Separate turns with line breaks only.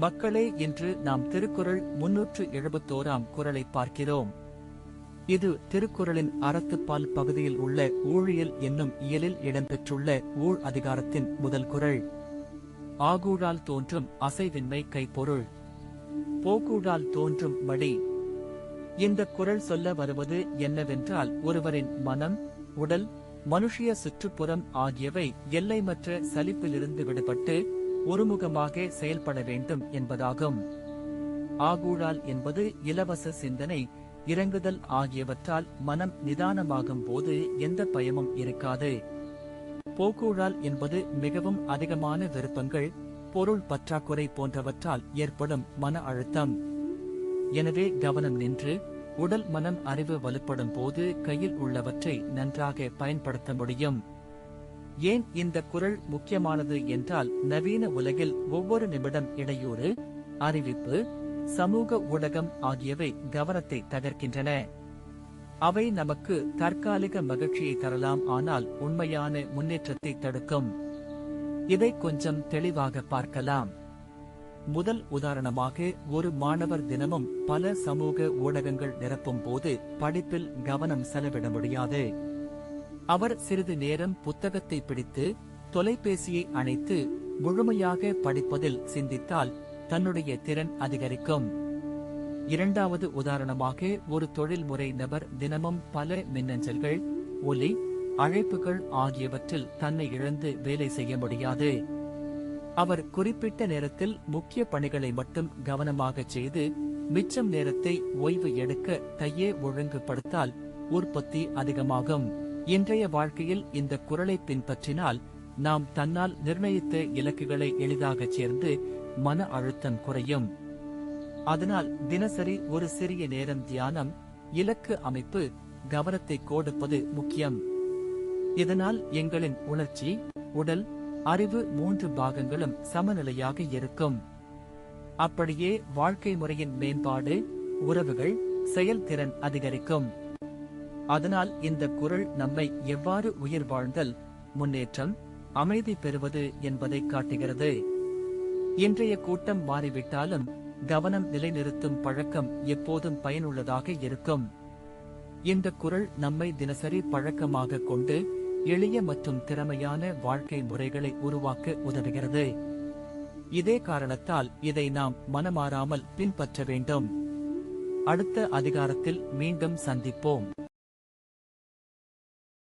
மக்களே, இன்று நாம் திருக்குறள் 371ஆம் குறளை பார்க்கிறோம். இது திருக்குறளின் அறத்துப்பால் பகுதியில் உள்ள ஊழியல் என்னும் இயலில் இடம்பெற்றுள்ள ஊழ் அதிகாரத்தின் முதல் குறள். ஆகூழால் தோன்றும் அசைவின்மை கைப்பொருள், போகூழால் தோன்றும் மடி. இந்த குறள் சொல்ல வருவது என்னவென்றால், ஒருவரின் மனம், உடல், மனுஷிய சுற்றுப்புறம் ஆகியவை எல்லைமற்ற சலிப்பிலிருந்து விடுபட்டு ஒருமுகமாக செயல்பட வேண்டும் என்பதாகும். ஆகூழால் என்பது இலவச சிந்தனை, இறங்குதல் ஆகியவற்றால் மனம் நிதானமாகும் போது எந்த பயமும் இருக்காது. போகூழால் என்பது மிகவும் அதிகமான விருப்பங்கள், பொருள் பற்றாக்குறை போன்றவற்றால் ஏற்படும் மன அழுத்தம். எனவே கவனம் நின்று உடல் மனம் அறிவு வலுப்படும் போது கையில் உள்ளவற்றை நன்றாக பயன்படுத்த முடியும். ஏன் இந்த குறள் முக்கியமானது என்றால், நவீன உலகில் ஒவ்வொரு நிமிடம் இடையூறு, அறிவிப்பு, சமூக ஊடகம் ஆகியவை கவனத்தை தகர்க்கின்றன. அவை நமக்கு தற்காலிக மகிழ்ச்சியை தரலாம், ஆனால் உண்மையான முன்னேற்றத்தை தடுக்கும். இதை கொஞ்சம் தெளிவாக பார்க்கலாம். முதல் உதாரணமாக, ஒரு மாணவர் தினமும் பல சமூக ஊடகங்கள் நிரப்பும் போது படிப்பில் கவனம் செலவிட முடியாது. அவர் சிறிது நேரம் புத்தகத்தை பிடித்து தொலைபேசியை அணைத்து முழுமையாக படிப்பதில் சிந்தித்தால் தன்னுடைய திறன் அதிகரிக்கும். இரண்டாவது உதாரணமாக, ஒரு தொழில்முறை நபர் தினமும் பல மின்னஞ்சல்கள், ஒலி, அழைப்புகள் ஆகியவற்றில் தன்னை இழந்து வேலை செய்ய முடியாது. அவர் குறிப்பிட்ட நேரத்தில் முக்கிய பணிகளை மட்டும் கவனமாக செய்து மிச்சம் நேரத்தை ஓய்வு எடுக்க கையே ஒழுங்குபடுத்தால் உற்பத்தி அதிகமாகும். இன்றைய வாழ்க்கையில் இந்த குறளை பின்பற்றினால் நாம் தன்னால் நிர்ணயித்த இலக்குகளை எளிதாக சேர்ந்து மன அழுத்தம் குறையும். அதனால் தினசரி ஒரு சிறிய நேரம் தியானம், இலக்கு அமைப்பு, கவனத்தை கொடுப்பது முக்கியம். இதனால் எங்களின் உணர்ச்சி, உடல், அறிவு 3 பாகங்களும் சமநிலையாக இருக்கும். அப்படியே வாழ்க்கை முறையின் மேம்பாடு, உறவுகள், செயல்திறன் அதிகரிக்கும். அதனால் இந்த குறள் நம்மை எவ்வாறு உயிர் வாழ்தல், முன்னேற்றம், அமைதி பெறுவது என்பதை காட்டுகிறது. இன்றைய கூட்டம் மாறிவிட்டாலும் கவனம் நிலைநிறுத்தும் பழக்கம் எப்போதும் பயனுள்ளதாக இருக்கும். இந்த குறள் நம்மை தினசரி பழக்கமாக கொண்டு எளிய மற்றும் திறமையான வாழ்க்கை முறைகளை உருவாக்க உதவுகிறது. இதே காரணத்தால் இதை நாம் மனமாறாமல் பின்பற்ற வேண்டும். அடுத்த அதிகாரத்தில் மீண்டும் சந்திப்போம்.